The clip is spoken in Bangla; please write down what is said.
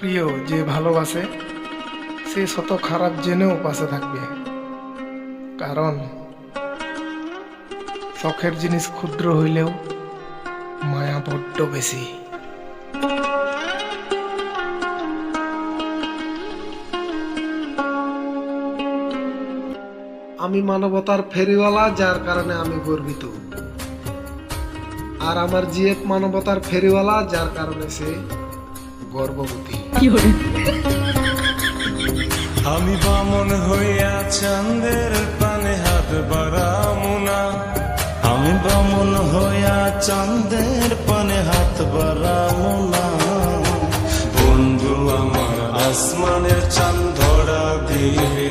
প্রিয় যে ভালোবাসে সে শত খারাপ জেনেও পাশে থাকবে, কারণ শখের জিনিস ক্ষুদ্র হইলেও মায়া বড্ড বেশি। আমি মানবতার ফেরিওয়ালা, যার কারণে আমি গর্বিত। আর আমার জিএফ মানবতার ফেরিওয়ালা, যার কারণে সে গর্ভবতী। আমি বামন হইয়া চাঁদের পানে হাত বাড়ামু না, আমি বামন হইয়া চাঁদের পানে হাত বাড়ামু না। বন্ধু আমার আসমানের চাঁদ ধরা দিবে